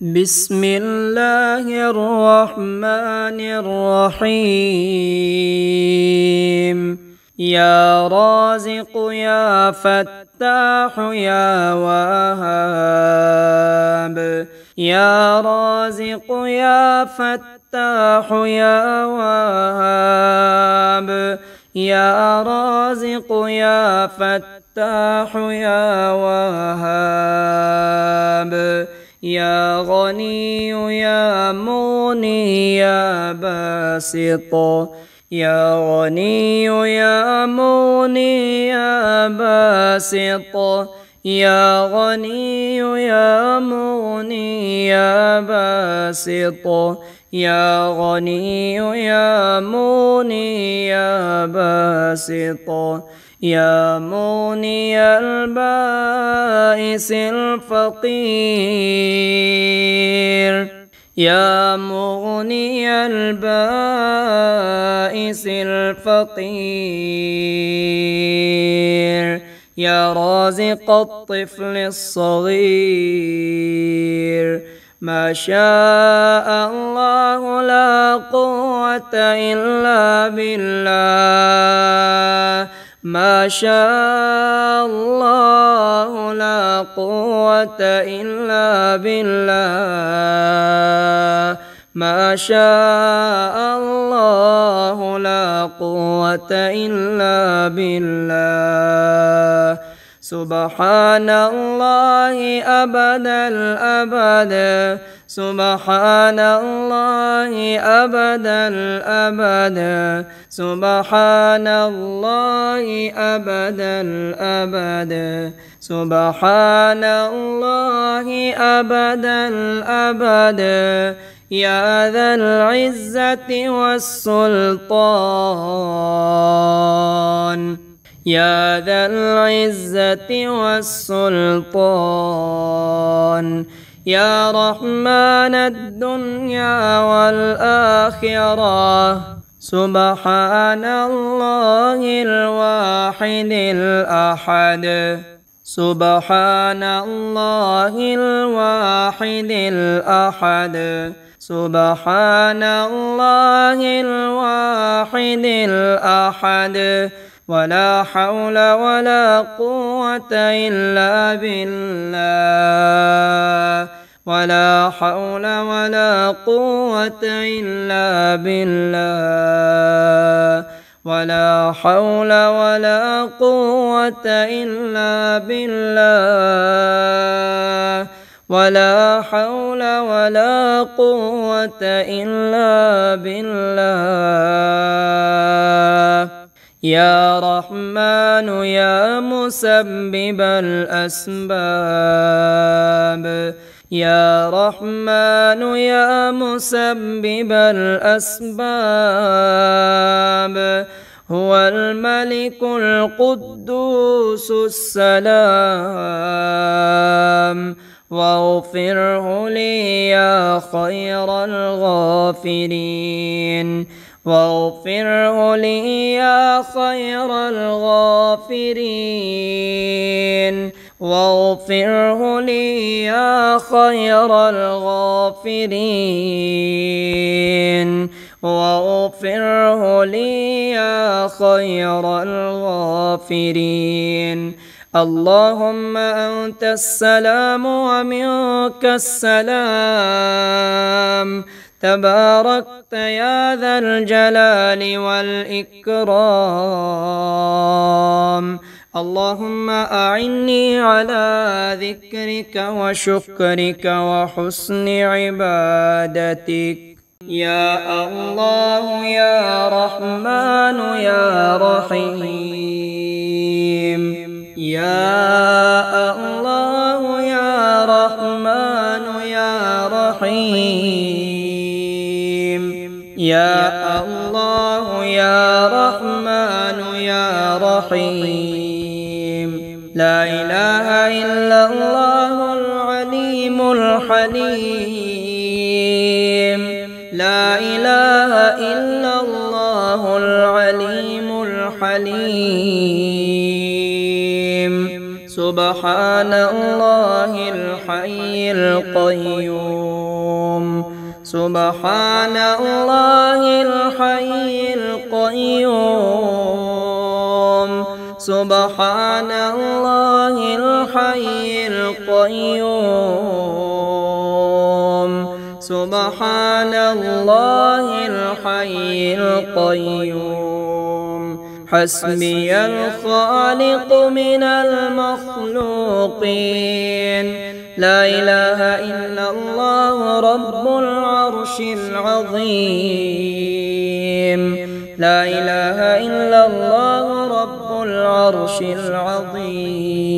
بسم الله الرحمن الرحيم. يا رازق يا فتاح يا وهاب، يا رازق يا فتاح يا وهاب، يا رازق يا فتاح يا وهاب، يا غني يا مغني يا باسط، يا غني يا مغني يا باسط، يا غني يا مغني يا باسط، يا غني يا مغني يا باسط، يا مغني البائس الفقير، يا مغني البائس الفقير، يا رازق الطفل الصغير. ما شاء الله لا قوة إلا بالله، ما شاء الله لا قوة إلا بالله، ما شاء الله لا قوة إلا بالله. سبحان الله أبد الأبد، سبحان الله أبد الأبد، سبحان الله أبد الأبد، سبحان الله أبد الأبد. يا ذا العزة والسلطان، يا ذا العزة والسلطان، يا رحمن الدنيا والآخرة. سبحان الله الواحد الأحد، سبحان الله الواحد الأحد، سبحان الله الواحد الأحد. ولا حول ولا قوة إلا بالله، ولا حول ولا قوة إلا بالله، ولا حول ولا قوة إلا بالله، ولا حول ولا قوة إلا بالله. يا رحمن يا مسبب الأسباب، يا رحمن يا مسبب الأسباب. هو الملك القدوس السلام، واغفره لي يا خير الغافرين، واغفره لي يا خير الغافرين، واغفره لي يا خير الغافرين، واغفره لي يا خير الغافرين. اللهم أنت السلام ومنك السلام، تباركت يا ذا الجلال والإكرام. اللهم أعني على ذكرك وشكرك وحسن عبادتك. يا الله يا رحمن يا رحيم، يا الله يا رحمن يا رحيم، يا الله يا رحمن يا رحيم. لا إله إلا الله العليم الحليم، لا إله إلا الله العليم الحليم. سبحان الله الحي القيوم سبحان الله الحي القيوم سبحان الله الحي القيوم سبحان الله الحي القيوم حسبي الخالق من المخلوقين لا إله إلا الله رب العرش العظيم لا إله إلا الله رب العرش العظيم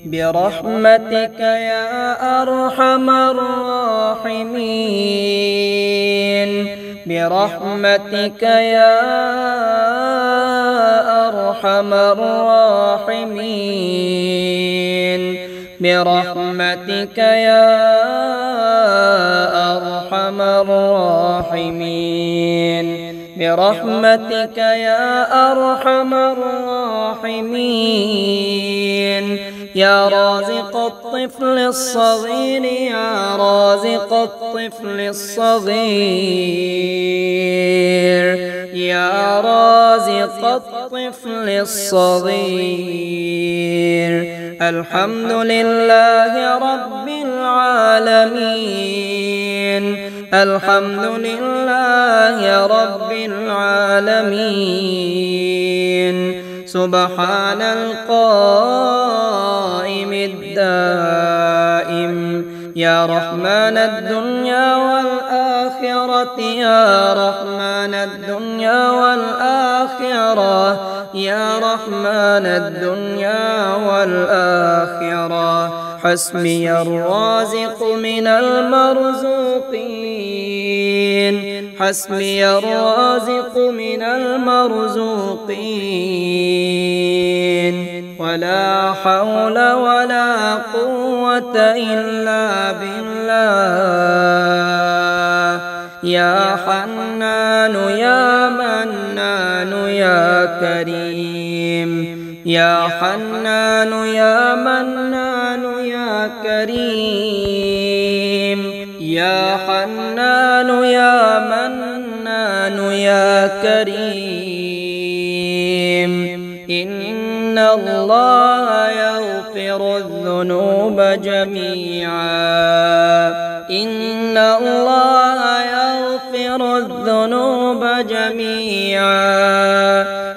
برحمتك يا أرحم الراحمين برحمتك يا أرحم الراحمين برحمتك يا أرحم الراحمين برحمتك يا أرحم الراحمين يا رازق الطفل الصغير يا رازق الطفل الصغير يا رازق الطفل الصغير الحمد لله رب العالمين الحمد لله رب العالمين سبحان القائم الدائم يا رحمن الدنيا والآخرة يا رحمن الدنيا والآخرة يا رحمن الدنيا والآخرة حسبي الرازق من المرزوقين حسبي الرازق من المرزوقين ولا حول ولا قوة إلا بالله يا حنان يا منان يا كريم يا حنان يا منان يا كريم يا حنان يا منان يا كريم إن الله يغفر الذنوب جميعا إن الله يغفر الذنوب جميعا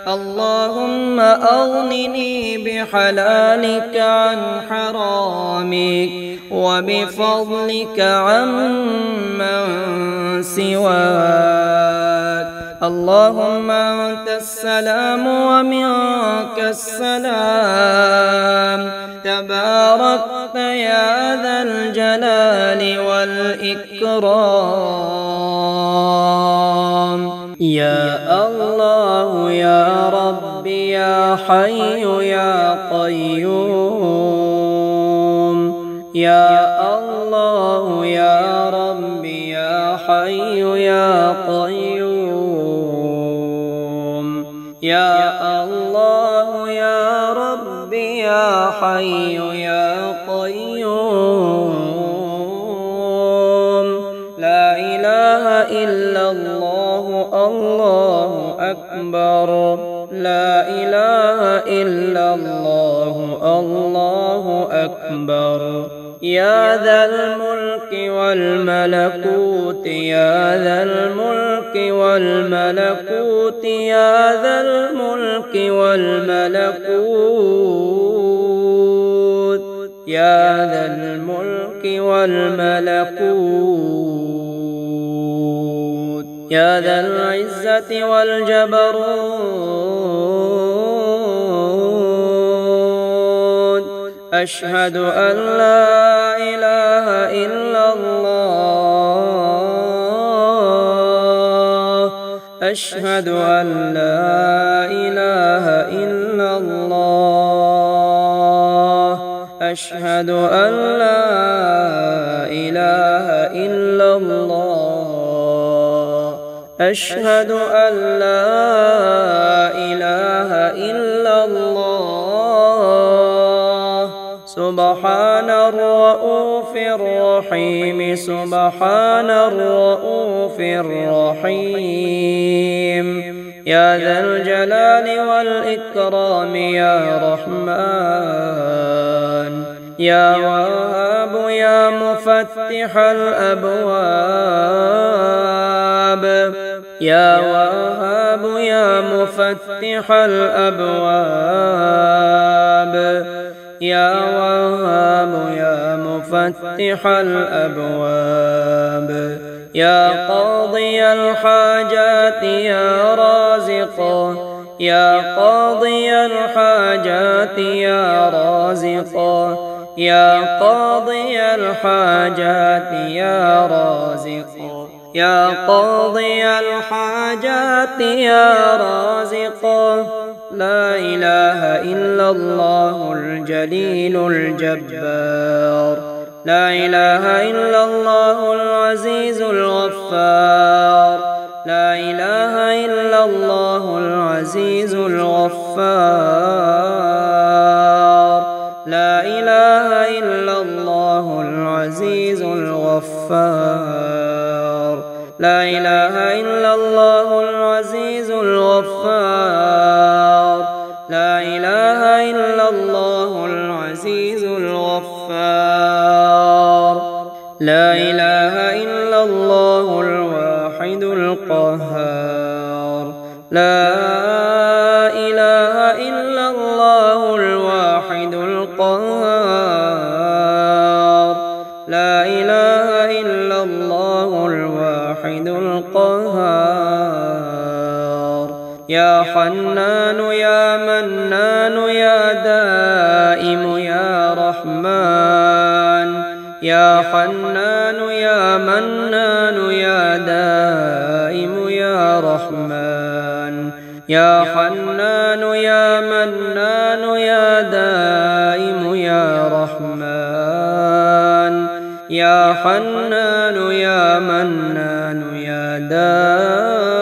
اللهم أغنني بحلالك عن حرامك وبفضلك عمن سواك اللهم أنت السلام ومنك السلام تباركت يا ذا الجلال والإكرام يا الله يا ربي يا حي يا قيوم يا الله يا ربي يا حي يا قيوم يا الله يا ربي يا حي يا قيوم لا إله إلا الله الله أكبر لا إله إلا الله الله أكبر يا ذا الملك والملكوت يا ذا الملك والملكوت يا ذا الملك والملكوت يا ذا الملك والملكوت يا ذا العزة والجبروت أشهد أن لا إله إلا الله أشهد أن لا إله إلا الله أشهد أن لا إله إلا الله أشهد أن لا إله إلا الله سبحان الرؤوف الرحيم سبحان الرؤوف الرحيم يا ذا الجلال والإكرام يا رحمن يا وهاب يا مفتح الأبواب يا وهاب يا مفتح الأبواب يا وهاب يا مفتح الأبواب يا قاضي الحاجات يا رازق يا قاضي الحاجات يا رازق يا قاضي الحاجات يا رازق يا قاضي الحاجات يا رازق لا إله إلا الله الجليل الجبار لا إله إلا الله العزيز الغفار لا إله إلا الله العزيز الغفار لا إله إلا الله العزيز الغفار لا إله إلا الله العزيز الغفار لا إله إلا الله العزيز الغفار لا إله إلا الله الواحد القهار لا إله إلا الله الواحد القهار لا إله إلا الله الواحد القهار يا حنان يا منان يا دائم يا رحمن يا حنان يا منان يا دائم يا رحمن يا حنان يا منان يا دائم يا رحمن يا حنان يا منان يا دائم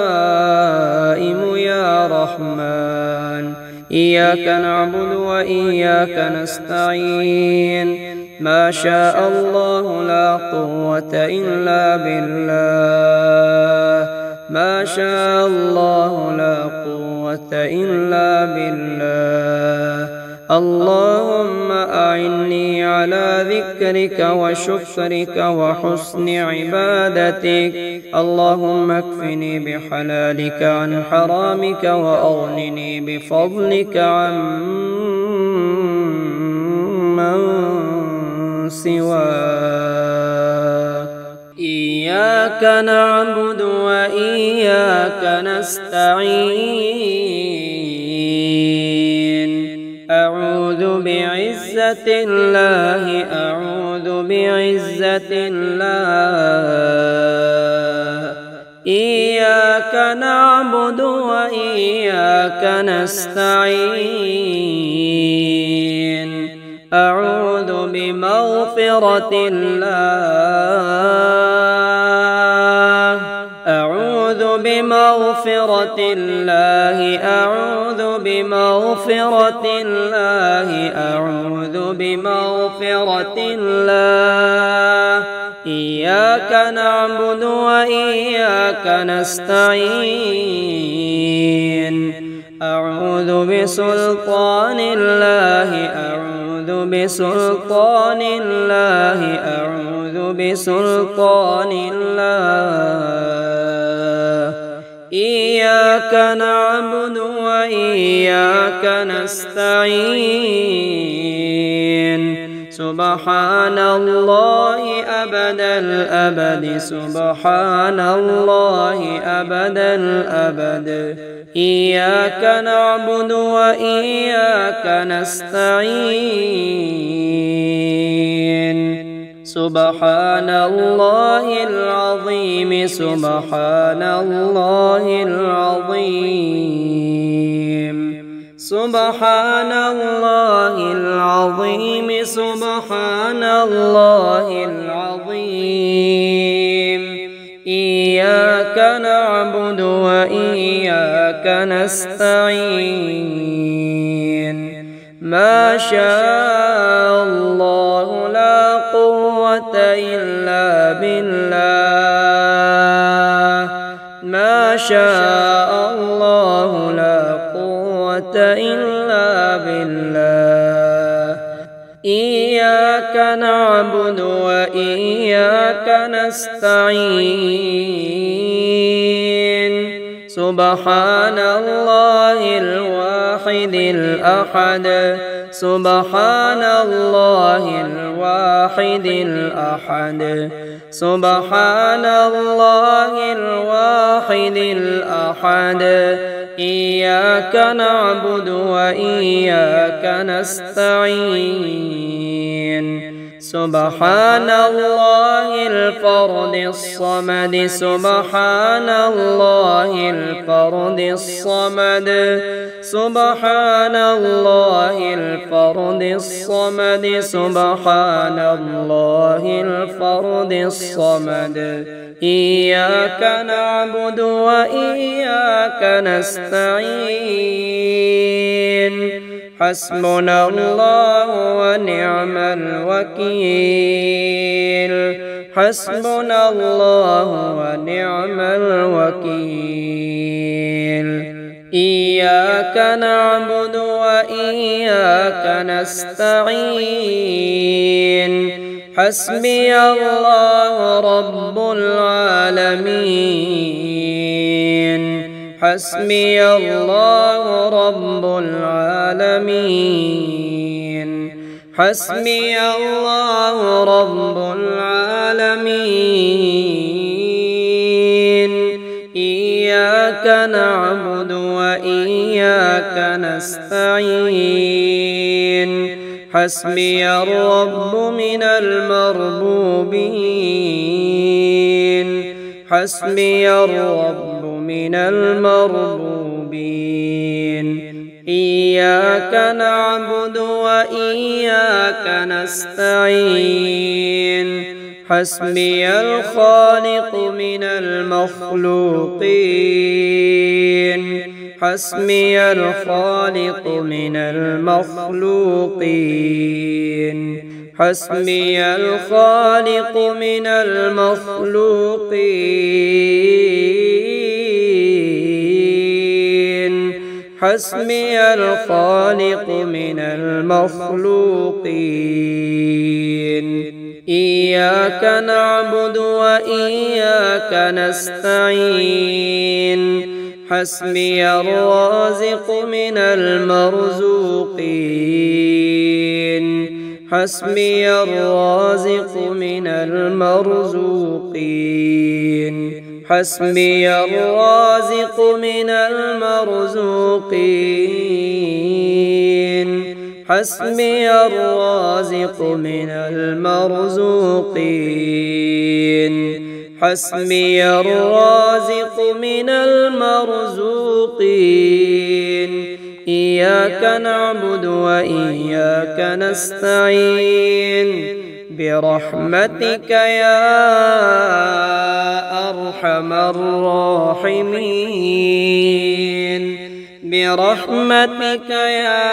يا رحمن إياك نعبد وإياك نستعين ما شاء الله لا قوة إلا بالله ما شاء الله لا قوة إلا بالله اللهم أعني على ذكرك وشكرك وحسن عبادتك اللهم اكفني بحلالك عن حرامك وأغنني بفضلك عن من سواك إياك نعبد وإياك نستعين أعوذ بعزة الله أعوذ بعزة الله إياك نعبد وإياك نستعين أعوذ بمغفرة الله أعوذ بمغفرة الله أعوذ بمغفرة الله أعوذ بمغفرة الله إياك نعبد وإياك نستعين أعوذ بسلطان الله أعوذ بسلطان الله أعوذ بسلطان الله إياك نعبد وإياك نستعين سبحان الله أبد الأبد سبحان الله أبد الأبد إياك نعبد وإياك نستعين سبحان الله العظيم سبحان الله العظيم سبحان الله العظيم سبحان الله العظيم إياك نعبد وإياك نستعين ما شاء الله إلا بالله، ما شاء الله لا قوة إلا بالله. إياك نعبد وإياك نستعين. سبحان الله الواحد الأحد، سبحان الله الواحد الأحد، سبحان الله الواحد الأحد. إياك نعبد وإياك نستعين. سبحان الله الفرد الصمد، سبحان الله الفرد الصمد، سبحان الله الفرد الصمد، سبحان الله الفرد الصمد. إياك نعبد وإياك نستعين. حسبنا الله ونعم الوكيل، حسبنا الله ونعم الوكيل. إياك نعبد وإياك نستعين. حسبي الله رب العالمين، حسبي الله رب العالمين، حسبي الله رب العالمين. إياك نعبد وإياك نستعين. حسبي الرب من المربوبين، حسبي الرب من المربوبين. إياك نعبد وإياك نستعين. حسبي الخالق من المخلوقين، حسبي الخالق من المخلوقين، حسبي الخالق من المخلوقين، حسبي الخالق من المخلوقين. إياك نعبد وإياك نستعين. حسبي الرازق من المرزوقين، حسبي الرازق من المرزوقين، حسبي الرازق من المرزوقين، حسبي الرازق من المرزوقين، حسبي الرازق من المرزوقين. إياك نعبد وإياك نستعين. برحمتك يا أرحم الراحمين، برحمتك يا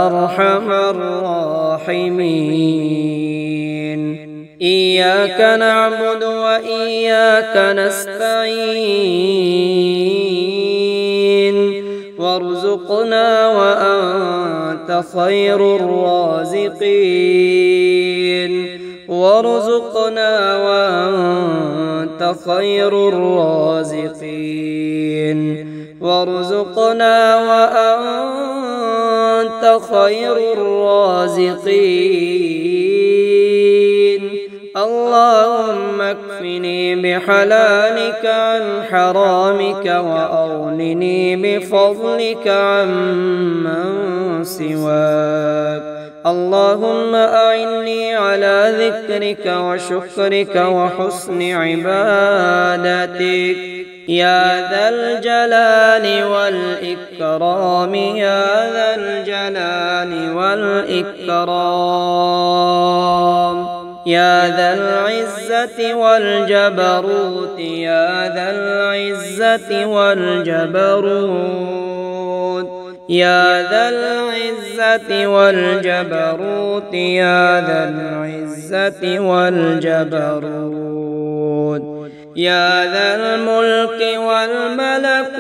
أرحم الراحمين. إياك نعبد وإياك نستعين. وارزقنا وأنت خير الرازقين، وارزقنا وأنت خير الرازقين، وارزقنا وأنت خير الرازقين. اللهم اكفني بحلالك عن حرامك، وأغنني بفضلك عمن سواك. اللهم أعني على ذكرك وشكرك وحسن عبادتك يا ذا الجلال والإكرام، يا ذا الجلال والإكرام، يا ذا العزة والجبروت، يا ذا العزة والجبروت، يا ذا العزة والجبروت يا ذا العزة والجبروت يا ذا الملك والملكوت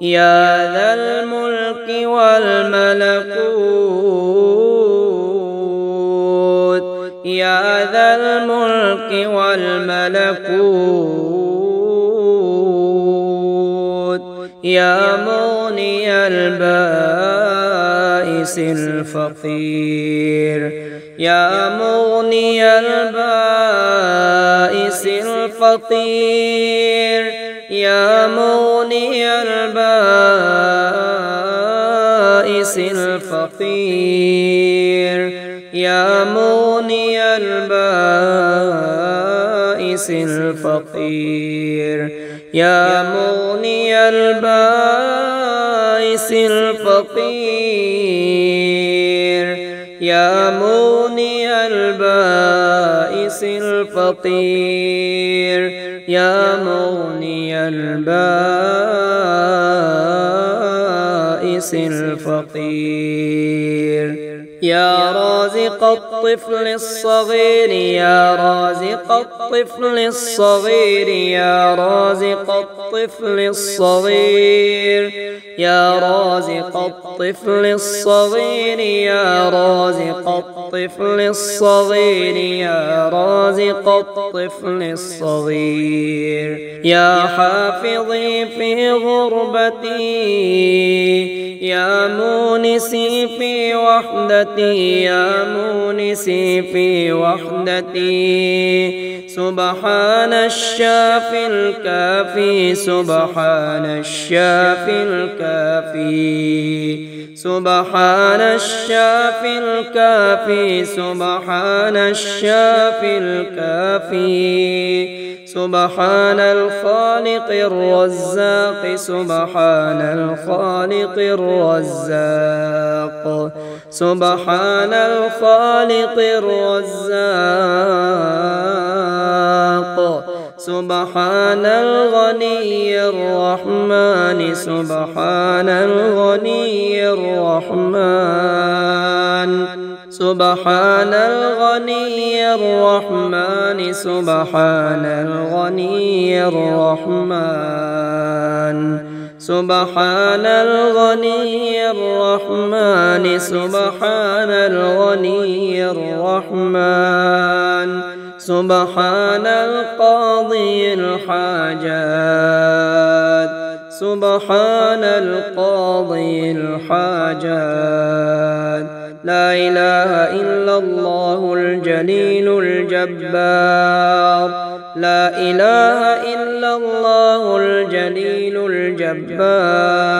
يا ذا الملك والملكوت يا ذا الملك والملكوت يا مغني البائس الفقير يا مغني البائس الفقير يا مغني البائس الفقير يا مغني البائس الفقير يا مغني البائس الفقير يا مغني البائس الفقير يا مغني البائس الفقير يا رازق الطفل الصغير يا رازق الطفل الصغير يا رازق الطفل الصغير يا رازق الطفل الصغير يا رازق الطفل الصغير يا رازق الطفل الصغير يا حافظي في غربتي يا مونسي في وحدتي يا مونسي في وحدتي سبحان الشافي الكافي سبحان الشافي الكافي سبحان الشافي الكافي سبحان الشافي الكافي سبحان الخالق الرزاق سبحان الخالق الرزاق سبحان الخالق الرزاق سبحان الغني الرحمن سبحان الغني الرحمن سبحان الغني الرحمن سبحان الغني الرحمن سبحان الغني الرحمن سبحان الغني الرحمن سبحان القاضي الحاجات سبحان القاضي الحاجات لا إله إلا الله الجليل الجبار لا إله إلا الله الجليل الجبار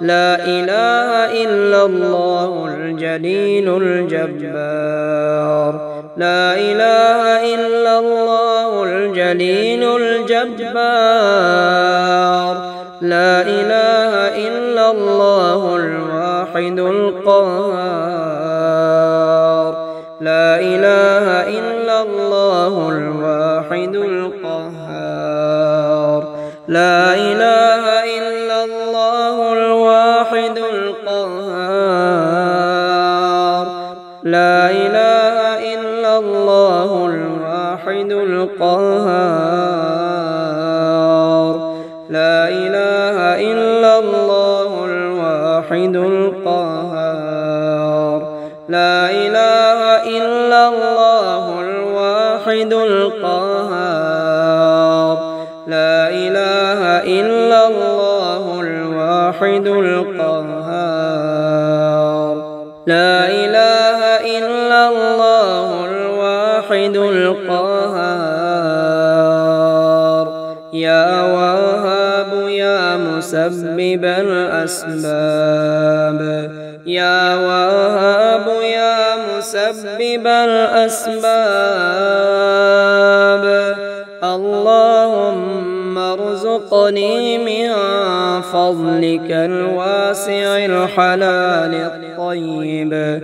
لا إله إلا الله الجليل الجبار لا إله إلا الله الجليل الجبار لا إله إلا الله الواحد القهار لا إله إلا الله الواحد القهار لا إله إلا الله الواحد القهار لا إله إلا الله الواحد القهار لا إله إلا الله الواحد القهار لا إله إلا الله الواحد القهار لا إله إلا الله الواحد القهار لا إله إلا الله الواحد القهار يا وهاب يا مسبب الأسباب يا وهاب يا مسبب الأسباب اللهم ارزقني من فضلك الواسع الحلال الطيب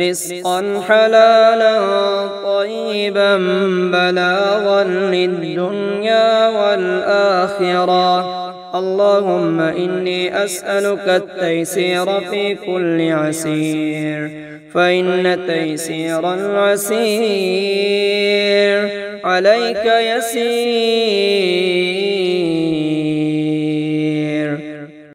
رزقا حلالا طيبا بلاغا للدنيا والآخرة اللهم إني أسألك التيسير في كل عسير، فإن تيسير العسير عليك يسير.